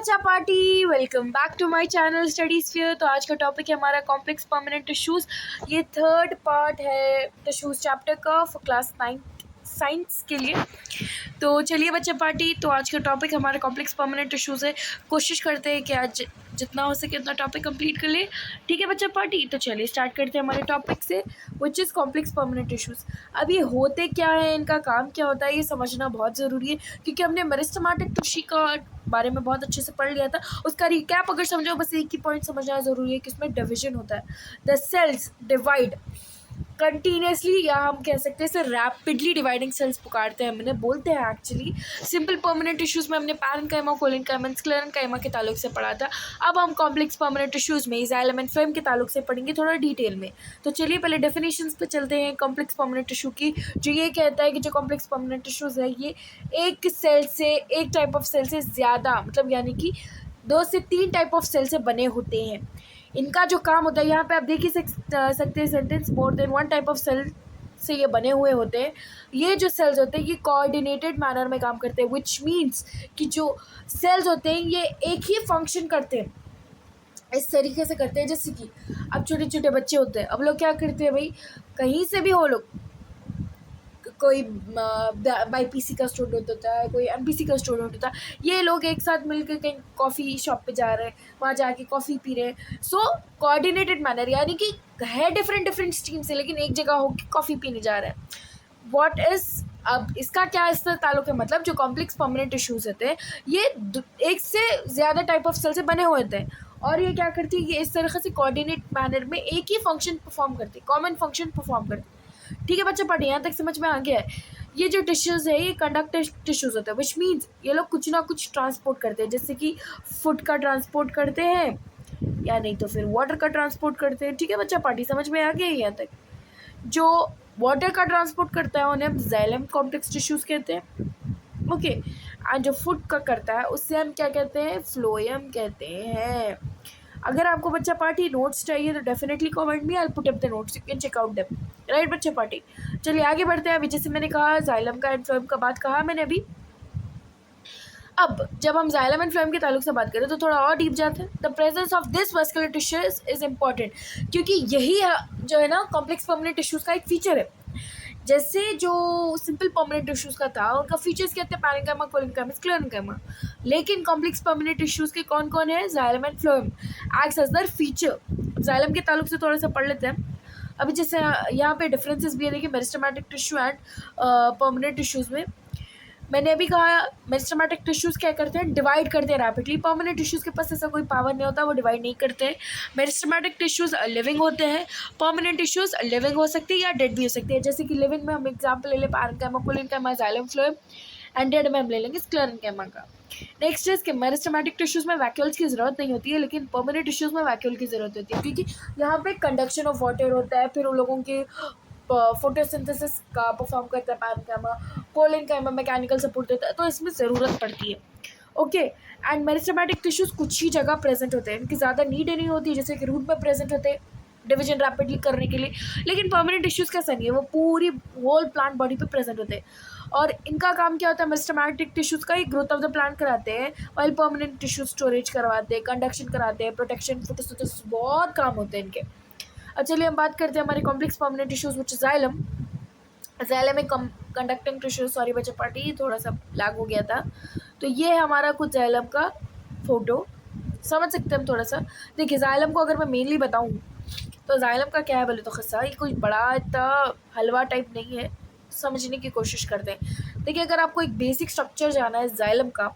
बच्चा party, welcome back to my channel study sphere. तो आज का टॉपिक है हमारा कॉम्प्लेक्स परमानेंट टिश्यूज़। ये थर्ड पार्ट है टिश्यूज़ चैप्टर का फॉर क्लास 9 साइंस के लिए। तो चलिए बच्चा पार्टी, तो आज का टॉपिक हमारा कॉम्प्लेक्स परमानेंट टिश्यूज़ है। कोशिश करते हैं कि आज जितना हो सके उतना टॉपिक कंप्लीट कर ले। ठीक है बच्चा पार्टी, तो चलिए स्टार्ट करते हैं हमारे टॉपिक से, which is complex permanent tissues. अब ये होते क्या है, इनका काम क्या होता है, ये समझना बहुत ज़रूरी है, क्योंकि हमने मेरिस्टेमेटिक टिश्यू का बारे में बहुत अच्छे से पढ़ लिया था। उसका रिकैप अगर समझो, बस एक ही पॉइंट समझना ज़रूरी है कि उसमें डिविजन होता है। द सेल्स डिवाइड कंटिन्यूसली, या हम कह सकते हैं इसे रैपिडली डिवाइडिंग सेल्स पुकारते हैं, हमने बोलते हैं एक्चुअली। सिंपल परमानेंट टिश्यूज़ में हमने पैरेन्काइमा, कोलिनकाइमा, स्क्लेरेन्काइमा के ताल्लुक से पढ़ा था। अब हम कॉम्प्लेक्स परमानेंट टिश्यूज़ में जाइलम एंड फ्लोएम के ताल्लुक से पढ़ेंगे थोड़ा डिटेल में। तो चलिए पहले डेफिनेशंस पे चलते हैं कॉम्प्लेक्स परमानेंट टिश्यू की, जो ये कहता है कि जो कॉम्प्लेक्स परमानेंट टिश्यूज़ है ये एक सेल से, एक टाइप ऑफ सेल से ज़्यादा, मतलब यानी कि 2 से 3 टाइप ऑफ सेल से बने होते हैं। इनका जो काम होता है, यहाँ पे आप देख ही सकते हैं sentence, more than one type of cell से ये बने हुए होते हैं। ये जो सेल्स होते हैं ये कोऑर्डिनेटेड मैनर में काम करते हैं, विच मीन्स कि जो सेल्स होते हैं ये एक ही फंक्शन करते हैं, इस तरीके से करते हैं। जैसे कि अब छोटे छोटे बच्चे होते हैं, अब लोग क्या करते हैं भाई, कहीं से भी हो लोग, कोई बाईपीसी का स्टूडेंट होता है, कोई एमपीसी का स्टूडेंट होता है, ये लोग एक साथ मिलकर कहीं कॉफ़ी शॉप पे जा रहे हैं, वहाँ जाके कॉफ़ी पी रहे हैं। सो कोऑर्डिनेटेड मैनर, यानी कि है डिफरेंट डिफरेंट स्ट्रीम से, लेकिन एक जगह होकर कॉफ़ी पीने जा रहे हैं। व्हाट इज़, अब इसका क्या इससे ताल्लुक है, मतलब जो कॉम्प्लेक्स परमानेंट टिश्यूज़ होते हैं ये एक से ज़्यादा टाइप ऑफ सेल से बने हुए होते हैं, और ये क्या करती है, ये इस तरह से कोऑर्डिनेट मैनर में एक ही फंक्शन परफॉर्म करती है, कॉमन फंक्शन परफॉर्म करती है। ठीक है बच्चे पढ़े, यहाँ तक समझ में आ गया है। ये जो टिश्यूज़ है ये कंडक्टिव टिश्यूज़ होते हैं, विच मीन्स ये लोग कुछ ना कुछ ट्रांसपोर्ट करते हैं, जैसे कि फूड का ट्रांसपोर्ट करते हैं, या नहीं तो फिर वाटर का ट्रांसपोर्ट करते हैं। ठीक है बच्चा पार्टी, समझ में आ गया है यहाँ तक। जो वाटर का ट्रांसपोर्ट करता है उन्हें हम जाइलम कॉम्प्लेक्स टिश्यूज़ कहते हैं, ओके। एंड जो फूड का करता है उससे हम क्या कहते हैं, फ्लोएम कहते हैं। अगर आपको बच्चा पार्टी नोट्स चाहिए तो definitely comment me, I put up the notes, you can check out them, right बच्चा पार्टी। चलिए आगे बढ़ते हैं। अभी जैसे मैंने कहा जाइलम का एंड फ्लोएम का बात कहा मैंने अभी। अब जब हम जाइलम एंड फ्लोएम के ताल्लुक से बात करें तो थोड़ा और डीप जाते हैं। The presence of this vascular tissues is important, क्योंकि यही जो है ना कॉम्प्लेक्स परमानेंट टिश्यूज़ का एक फीचर है। जैसे जो सिंपल परमानेंट टिश्यूज़ का था उनका फीचर्स क्या थे, पैरेन्काइमा, कोलिनकाइमा, स्क्लेरेन्काइमा, लेकिन कॉम्प्लेक्स परमानेंट टिश्यूज़ के कौन कौन है, xylem and phloem acts as their feature. Xylem के ताल्लुक से थोड़ा सा पढ़ लेते हैं। अभी जैसे यहाँ पे डिफरेंसेस भी है, देखिए meristematic tissue and permanent tissues में मैंने अभी कहा मेरिस्टेमेटिक टिश्यूज़ क्या करते हैं, डिवाइड करते हैं रैपिडली। परमानेंट टिश्यूज़ के पास ऐसा कोई पावर नहीं होता, वो डिवाइड नहीं करते हैं। मेरिस्टेमेटिक टिश्यूज़ लिविंग होते हैं, परमानेंट टिश्यूज़ लिविंग हो सकती है या डेड भी हो सकती है। जैसे कि लिविंग में हम एग्जाम्पल ले लें parenchyma, collenchyma, xylem, phloem, and dead में हम ले लेंगे स्क्लेरेन्काइमा का। नेक्स्ट इज कि मेरिस्टेमेटिक टिश्यूज़ में वैक्यूल्स की ज़रूरत नहीं होती है, लेकिन परमानेंट टिश्यूज़ में वैक्यूल की ज़रूरत होती है, क्योंकि यहाँ पे कंडक्शन ऑफ वाटर होता है, फिर उन लोगों के फोटोसिंथेसिस का परफॉर्म करता है पैरेन्काइमा, कोलिनकाइमा मैकेनिकल सपोर्ट देता है, तो इसमें ज़रूरत पड़ती है, ओके। एंड मेरिस्टेमेटिक टिश्यूज़ कुछ ही जगह प्रेजेंट होते हैं, इनकी ज़्यादा नीड ही नहीं होती, जैसे कि रूट में प्रेजेंट होते हैं डिवीजन रैपिडली करने के लिए। लेकिन परमानेंट टिश्यूज़ कैसा नहीं है, वो पूरी होल प्लांट बॉडी पे प्रेजेंट होते हैं, और इनका काम क्या होता है, मेरिस्टेमेटिक टिश्यूज़ का ही ग्रोथ ऑफ द प्लांट कराते हैं, वाइल परमानेंट टिश्यूज स्टोरेज करवाते हैं, कंडक्शन कराते हैं, प्रोटेक्शन, फोटोसिंथेसिस, बहुत काम होते हैं इनके। अब चलिए हम बात करते हैं हमारे कॉम्प्लेक्स परमानेंट टिश्यूज़ विच जाइलम। जाइलम में कंडक्टिंग टिश्यू, सॉरी बच्चा पार्टी थोड़ा सा लैग हो गया था। तो ये है हमारा कुछ जाइलम का फोटो, समझ सकते हैं हम थोड़ा सा। देखिए जाइलम को अगर मैं मेनली बताऊँ तो जाइलम का क्या है बोले तो खस्सा, ये कोई बड़ा इतना हलवा टाइप नहीं है, समझने की कोशिश करते हैं। देखिए अगर आपको एक बेसिक स्ट्रक्चर जाना है जाइलम का,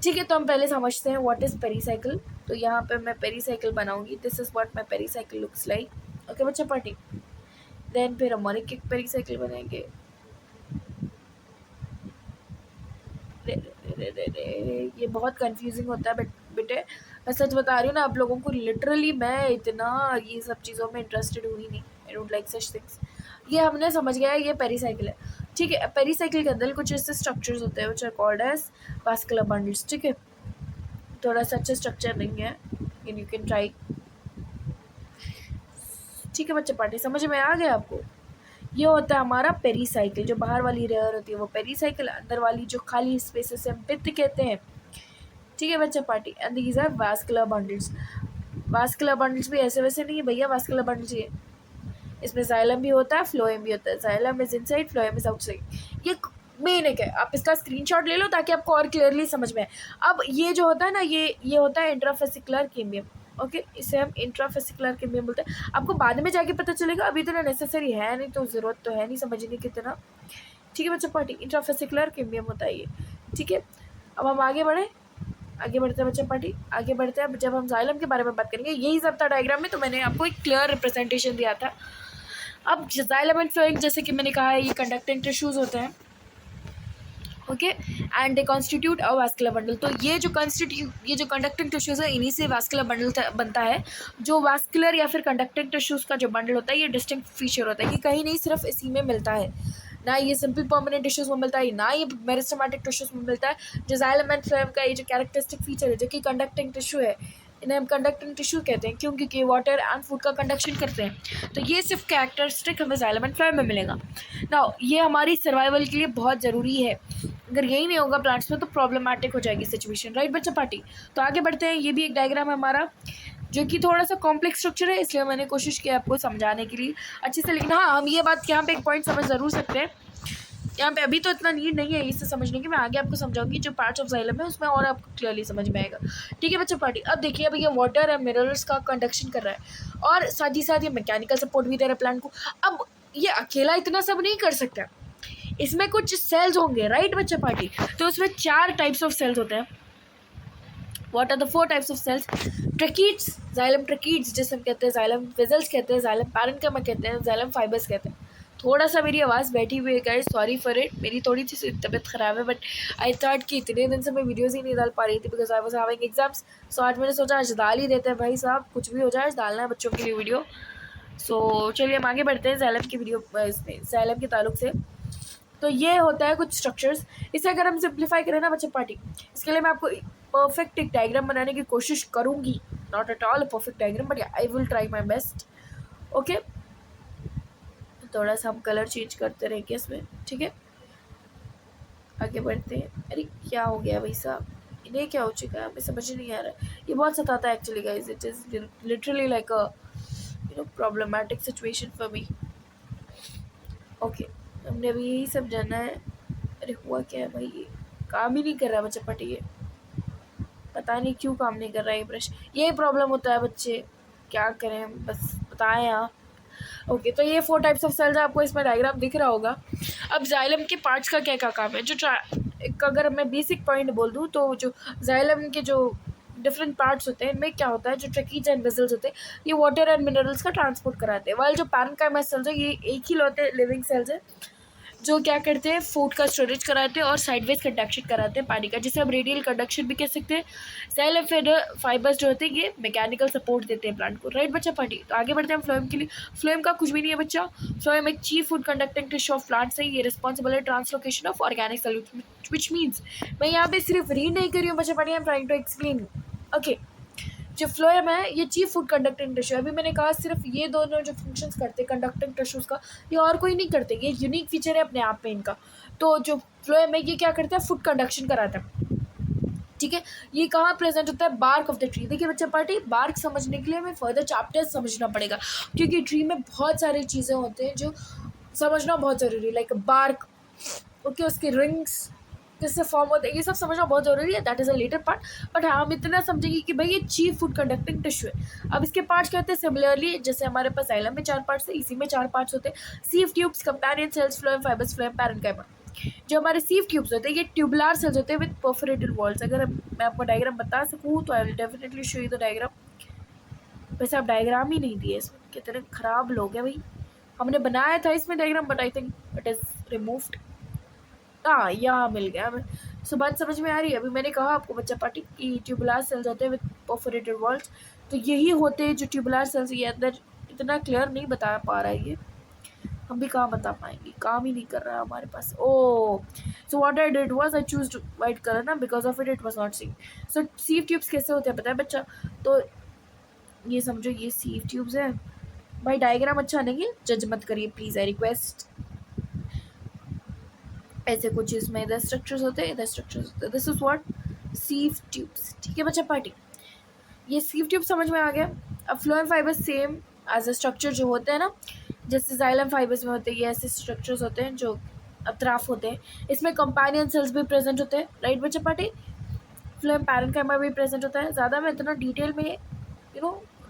ठीक है, तो हम पहले समझते हैं व्हाट इज़ पेरीसाइकिल। तो यहाँ पे मैं पेरीसाइकिल बनाऊंगी, this is what my pericycle looks like, okay बच्चा पार्टी। देन फिर हम और एक पेरीसाइकिल बनाएंगे। ये बहुत कंफ्यूजिंग होता है बट बेटे मैं सच बता रही हूँ ना आप लोगों को, लिटरली मैं इतना ये सब चीज़ों में इंटरेस्टेड हुई नहीं, I don't like such things. ये हमने समझ गया है, ये पेरीसाइकिल है, ठीक है। पेरीसाइकिल के अंदर कुछ ऐसे स्ट्रक्चर्स होते हैं which are called as vascular bundles, ठीक है। थोड़ा सा अच्छा स्ट्रक्चर नहीं है, यू कैन ट्राई, ठीक है बच्चे पार्टी, समझ में आ गया आपको। ये होता है हमारा पेरीसाइकिल, जो बाहर वाली लेयर होती है वो पेरीसाइकिल, अंदर वाली जो खाली स्पेसेस है हम पित्त कहते हैं, ठीक है बच्चा पार्टी। And these are vascular bundles. Vascular bundles भी ऐसे वैसे नहीं है भैया, वास्कुलर बंडल्स ये इसमें जाइलम भी होता है, फ्लोएम भी होता है। Xylem is inside, phloem is outside. ये मेन है। आप इसका स्क्रीनशॉट ले लो ताकि आपको और क्लियरली समझ में आए। अब ये जो होता है ना, ये होता है इंट्राफेसिकुलर कीमियम। ओके, इसे हम इंट्राफेसिकुलर कीमियम बोलते हैं। आपको बाद में जाके पता चलेगा, अभी तो नेसेसरी है नहीं, तो ज़रूरत तो है नहीं समझने की इतना। ठीक है बच्चा पार्टी, इंट्राफेसिकुलर कीमियम होता है ये। ठीक है, अब हम आगे बढ़े, आगे बढ़ते हैं बच्चा पार्टी, आगे बढ़ते हैं। अब जब हम जाइलम के बारे में बात करेंगे, यही सब था डायग्राम में, तो मैंने आपको एक क्लियर रिप्रेजेंटेशन दिया था। अब जाइलम एंड फ्लोएम, जैसे कि मैंने कहा है, ये कंडक्टिंग टिश्यूज होते हैं। Okay, and they constitute a vascular bundle. तो ये जो कंडक्टिंग टिश्यूज है, इन्हीं से वास्कुलर बंडल बनता है। जो वास्कुलर या फिर कंडक्टिंग टिश्यूज का जो बंडल होता है, ये डिस्टिंक्ट फीचर होता है। ये कहीं नहीं सिर्फ इसी में मिलता है, ना ये सिंपल परमानेंट टिश्यूज में मिलता है, ना ये मेरिस्टेमेटिक टिश्यूज में मिलता है। जो जाइलम एंड फ्लोएम का ये जो कैरेक्टरिस्टिक फीचर है, जो कि कंडक्टिंग टिश्यू है, इन्हें हम कंडक्टिंग टिश्यू कहते हैं, क्योंकि वाटर एंड फूड का कंडक्शन करते हैं। तो ये सिर्फ कैरेक्टरिस्टिक हमें जाइलम एंड फ्लोएम में मिलेगा। नाउ ये हमारी सर्वाइवल के लिए बहुत ज़रूरी है। अगर यही नहीं होगा प्लांट्स में, तो प्रॉब्लमेटिक हो जाएगी सिचुएशन, राइट बच्चा पार्टी। तो आगे बढ़ते हैं। ये भी एक डायग्राम है हमारा, जो कि थोड़ा सा कॉम्प्लेक्स स्ट्रक्चर है, इसलिए मैंने कोशिश की आपको समझाने के लिए अच्छे से। लेकिन हाँ, हम ये बात यहाँ पे एक पॉइंट समझ ज़रूर सकते हैं। यहाँ पे अभी तो इतना नीड नहीं है इसे समझने की, मैं आगे आपको समझाऊंगी जो पार्ट्स ऑफ जाइलम है उसमें, और आपको क्लियरली समझ में आएगा। ठीक है बच्चा पार्टी। अब देखिए, अब ये वाटर एंड मिनरल्स का कंडक्शन कर रहा है, और साथ ही साथ ये मैकेनिकल सपोर्ट भी दे रहा है प्लांट को। अब ये अकेला इतना सब नहीं कर सकता, इसमें कुछ सेल्स होंगे, राइट बच्चा पार्टी। तो उसमें 4 टाइप्स ऑफ सेल्स होते हैं। What are the 4 types of cells? Tracheids, xylem tracheids जिसे हम कहते हैं, जाइलम वेजल्स कहते हैं, जाइलम पैरेन्किमा कहते हैं, जाइलम फाइबर्स कहते हैं। थोड़ा सा मेरी आवाज़ बैठी हुई है गाइस, सॉरी फॉर इट, मेरी थोड़ी सी तबीयत ख़राब है, बट आई थॉट कि इतने दिन से मैं वीडियोज़ ही नहीं डाल पा रही थी because I was having exams. So आज मैंने सोचा आज डाल ही देते हैं भाई साहब, कुछ भी हो जाए आज डालना है बच्चों के लिए वीडियो। सो चलिए हम आगे बढ़ते हैं जाइलम की वीडियो, इसमें जाइलम के ताल्लुक से। तो ये होता है कुछ स्ट्रक्चर्स। इसे अगर हम सिंप्लीफाई करें ना बच्चे पार्टी, इसके लिए मैं आपको परफेक्ट एक डायग्राम बनाने की कोशिश करूँगी। Not at all perfect diagram, but I will try my best. Okay, थोड़ा सा हम कलर चेंज करते रहेंगे इसमें, ठीक है। आगे बढ़ते हैं। अरे क्या हो गया भाई साहब, इन्हें क्या हो चुका है, हमें समझ नहीं आ रहा है। ये बहुत सताता है actually guys, it is literally like a problematic situation for me. Okay, हमने अभी यही सब जाना है। अरे हुआ क्या है भाई, ये काम ही नहीं कर रहा बच्चा पटी, ये पता नहीं क्यों काम नहीं कर रहा है ये ब्रश। यही प्रॉब्लम होता है बच्चे, क्या करें बस बताएं आप। ओके, तो ये 4 टाइप्स ऑफ सेल्स आपको इसमें डायग्राम दिख रहा होगा। अब जाइलम के पार्ट्स का क्या क्या काम है, एक अगर मैं बेसिक पॉइंट बोल दूँ तो जो जाइलम के जो डिफरेंट पार्ट्स होते हैं, इनमें क्या होता है, जो ट्रकीज एंड वेसल्स होते हैं, ये वाटर एंड मिनरल्स का ट्रांसपोर्ट कराते हैं। वाइल जो पैरेन्काइमा सेल्स है, ये एक ही लौते लिविंग सेल्स है जो क्या करते हैं, फूड का स्टोरेज कराते हैं और साइडवेज कंडक्शन कराते हैं पानी का, जिसे हम रेडियल कंडक्शन भी कह सकते हैं। सेल फाइबर्स जो होते हैं, ये मैकेनिकल सपोर्ट देते हैं प्लांट को, राइट बच्चा पानी। तो आगे बढ़ते हैं हम फ्लोएम के लिए। फ्लोएम का कुछ भी नहीं है बच्चा, फ्लोएम एक chief food conducting tissue of plants है। ये रिस्पॉन्सिबल है translocation of organic solution, which means मैं यहाँ पे सिर्फ रीड नहीं कर रही हूँ बच्चा पानी, I am trying to explain. Okay, जो फ्लोएम है ये चीफ फूड कंडक्टिंग टिश्यू है। अभी मैंने कहा सिर्फ ये दोनों जो फंक्शंस करते हैं कंडक्टिंग टिश्यूज़ का, ये और कोई नहीं करते, ये यूनिक फीचर है अपने आप में इनका। तो जो फ्लोएम है ये क्या करता है, फूड कंडक्शन कराता है, ठीक है। ये कहाँ प्रेजेंट होता है, बार्क ऑफ द ट्री। देखिए बच्चा पार्टी, बार्क समझने के लिए हमें फर्दर चैप्टर्स समझना पड़ेगा, क्योंकि ट्री में बहुत सारी चीज़ें होती हैं जो समझना बहुत ज़रूरी है, लाइक बार्क, ओके, उसके रिंग्स किससे फॉर्म होते हैं, ये सब समझना बहुत ज़रूरी है, that is a later part. But हाँ, हम इतना समझेंगे कि भाई ये चीफ फूड कंडक्टिंग टिश्यू है। अब इसके पार्ट्स क्या होते हैं, सिमिलरली जैसे हमारे पास जाइलम में 4 पार्ट्स है, इसी में 4 पार्ट्स होते हैं, sieve tubes, companion cells, phloem fibres, phloem parenchyma. जो हमारे सीव ट्यूब्स होते हैं ये ट्यूबुलर सेल्स होते हैं विद परफोरेटेड वॉल्स। अगर मैं आपको डायग्राम बता सकूँ तो I will definitely show you the diagram. वैसे आप डायग्राम ही नहीं दिए इसमें, कितने ख़राब लोग हैं भाई। हमने बनाया था इसमें diagram, but I think it is removed. हाँ, यहाँ मिल गया हमें। सो बात समझ में आ रही है। अभी मैंने कहा आपको बच्चा पार्टी की ट्यूबुलर सेल्स होते हैं विद परफोरेटेड वॉल्स, तो यही होते हैं जो ट्यूबुलर सेल्स। ये अंदर इतना क्लियर नहीं बता पा रहा है ये, हम भी कहाँ बता पाएंगे, काम ही नहीं कर रहा है हमारे पास। Oh, so what I did was I choose white colour ना, because of it was not seen. So sieve tubes कैसे होते हैं पता है बच्चा, तो ये समझो ये सीव ट्यूब्स है भाई। डायग्राम अच्छा नहीं है, जज मत करिए प्लीज़, आई रिक्वेस्ट। ऐसे कुछ इसमें इधर स्ट्रक्चर्स होते हैं, इधर स्ट्रक्चर्स होते हैं। This is what sieve tubes. ठीक है बच्चा पार्टी, ये सीव ट्यूब समझ में आ गया। अब phloem fibres same as a structure जो होते हैं ना, जैसे जाइलम फाइबर्स में होते हैं, ये ऐसे स्ट्रक्चर्स होते हैं जो अतराफ होते हैं। इसमें कंपेनियन सेल्स भी प्रेजेंट होते हैं, राइट बच्चा पार्टी। फ्लोएम पैरेन्काइमा भी प्रेजेंट होता है। ज़्यादा मैं इतना डिटेल में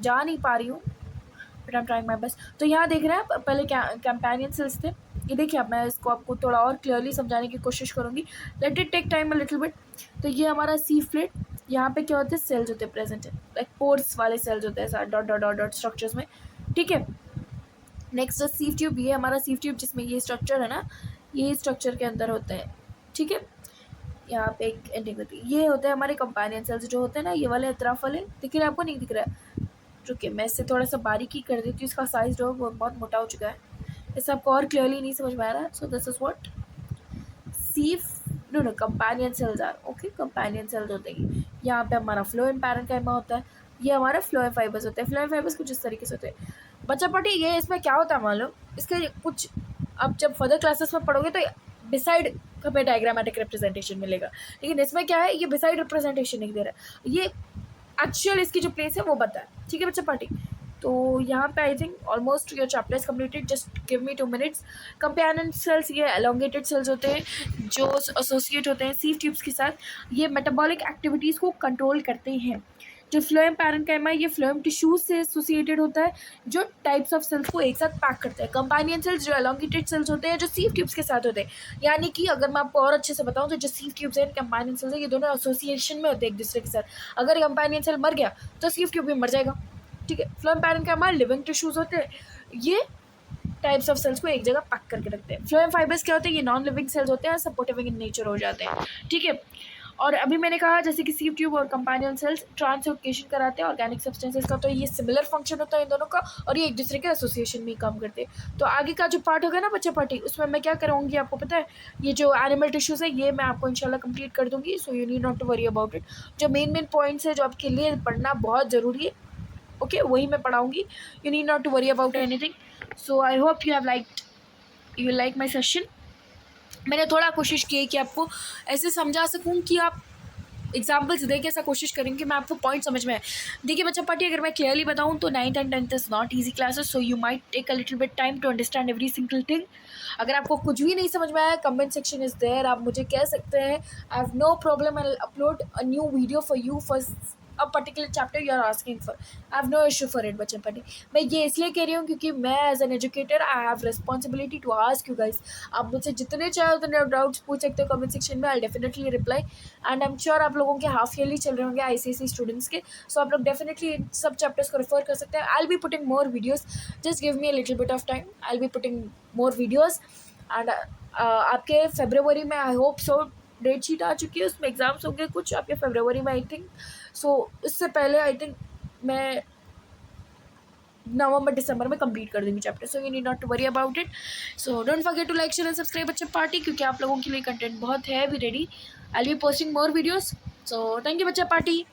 जा नहीं पा रही हूँ, but I am trying my best. तो यहाँ देख रहे हैं आप, पहले कंपेनियन सेल्स थे, ये देखिए। अब मैं इसको आपको थोड़ा और क्लियरली समझाने की कोशिश करूँगी, let it take time a little bit. तो ये हमारा सी प्लेट, यहाँ पे क्या होते हैं, सेल्स होते हैं प्रेजेंट है, लाइक पोर्स वाले सेल्स होते हैं dot dot dot dot structures में। ठीक है, नेक्स्ट सीव ट्यूब, ये हमारा सीव ट्यूब जिसमें ये स्ट्रक्चर है ना, ये स्ट्रक्चर के अंदर होते हैं। ठीक है, यहाँ पे एक एंडिंग होती है। ये होते हैं हमारे कंपेनियन सेल्स जो होते हैं ना, ये वाले अतराफ वाले, दिख रहे हैं आपको, नहीं दिख रहा है? रुकिए मैं इससे थोड़ा सा बारीकी कर देती हूँ, इसका साइज जो है वो बहुत मोटा हो चुका है, इससे आपको और क्लियरली नहीं समझ में आ रहा है। So this is what sieve no companion cells are. Okay, companion cells होते हैं। यहाँ पे हमारा फ्लोएम पैरेन्काइमा होता है, ये हमारे फ्लोएम फाइबर्स होते हैं। फ्लोएम फाइबर्स कुछ इस तरीके से होते हैं बच्चा पार्टी। ये इसमें क्या होता है मालूम, इसके कुछ अब जब फर्दर क्लासेस में पढ़ोगे तो बिसाइड हमें डायग्रामेटिक रिप्रेजेंटेशन मिलेगा, लेकिन इसमें क्या है, ये बिसाइड रिप्रेजेंटेशन नहीं दे रहा है, ये एक्चुअल इसकी जो प्लेस है वो बता है। ठीक है बच्चा पार्टी, तो यहाँ पे I think almost your chapter is completed, just give me 2 minutes. Companion cells ये एलोंगेटेड सेल्स होते हैं जो एसोसिएट होते हैं सीव ट्यूब्स के साथ, ये मेटाबॉलिक एक्टिविटीज़ को कंट्रोल करते हैं। जो फ्लोएम पैरेन्काइमा, ये फ्लोएम टिश्यूज से एसोसिएटेड होता है, जो टाइप्स ऑफ सेल्स को एक साथ पैक करते हैं। कंपेनियन सेल्स जो एलोंगेटेड सेल्स होते हैं, जो सीव ट्यूब्स के साथ होते हैं। यानी कि अगर मैं आपको और अच्छे से बताऊं तो जो सीव ट्यूब्स हैं, कंपेनियन सेल्स हैं, ये दोनों एसोसिएशन में होते हैं एक दूसरे के साथ। अगर कंपेनियन सेल मर गया तो सीव ट्यूब भी मर जाएगा। ठीक है, फ्लोएम पैरेन्काइमा लिविंग टिश्यूज होते हैं, ये टाइप्स ऑफ सेल्स को एक जगह पैक करके रखते हैं। फ्लोएम फाइबर्स क्या होते हैं, ये नॉन लिविंग सेल्स होते हैं, सपोर्टिव इन नेचर हो जाते हैं। ठीक है, और अभी मैंने कहा जैसे कि सीव ट्यूब और कंपेनियन सेल्स ट्रांसलोकेशन कराते हैं ऑर्गेनिक सब्सटेंसेस का, तो ये सिमिलर फंक्शन होता है इन दोनों का, और ये एक दूसरे के एसोसिएशन में ही काम करते हैं। तो आगे का जो पार्ट होगा ना बच्चा पार्टी, उसमें मैं क्या कराऊंगी आपको पता है, ये जो एनिमल टिश्यूज़ है ये मैं आपको इंशाल्लाह कंप्लीट कर दूंगी। So you need not to worry about it. जो मेन पॉइंट्स है जो आपके लिए पढ़ना बहुत ज़रूरी है, ओके, वही मैं पढ़ाऊँगी। You need not to worry about anything. So I hope you like my session. मैंने थोड़ा कोशिश की है कि आपको ऐसे समझा सकूं कि आप एग्जाम्पल्स दे के ऐसा कोशिश करेंगे कि मैं आपको पॉइंट समझ में आए। देखिए बच्चा पार्टी, अगर मैं क्लियरली बताऊं तो 9th and 10th is not easy classes, so you might take a little bit time to understand every single thing. अगर आपको कुछ भी नहीं समझ में आया, कमेंट सेक्शन इज़ देयर, आप मुझे कह सकते हैं। I have no problem, I will upload a new video for you for a particular chapter you are asking for. I have no issue for it बच्चा पार्टी। मैं ये इसलिए कह रही हूँ क्योंकि मैं as an educator I have responsibility to ask you guys. आप मुझसे जितने चाहे उतने डाउट्स पूछ सकते हो कमेंट सेक्शन में, I definitely reply. And I am sure आप लोगों के हाफ ईयरली चल रहे होंगे ICSE स्टूडेंट्स के, सो आप लोग डेफिनेटली इन सब चैप्टर्स को रेफर कर सकते हैं। I will be putting more videos, just give me a little bit of time, I will be putting more videos. And आपके फरवरी में I hope so date sheet आ चुकी है, उसमें एग्जाम्स होंगे कुछ आपके फरवरी में आई थिंक। सो इससे पहले आई थिंक मैं नवंबर दिसंबर में कंप्लीट कर दूँगी chapter. So you need not to worry about it. So don't forget to like share and subscribe बच्चा पार्टी, क्योंकि आप लोगों के लिए कंटेंट बहुत है अभी ready. I will be posting more videos. So thank you बच्चा पार्टी।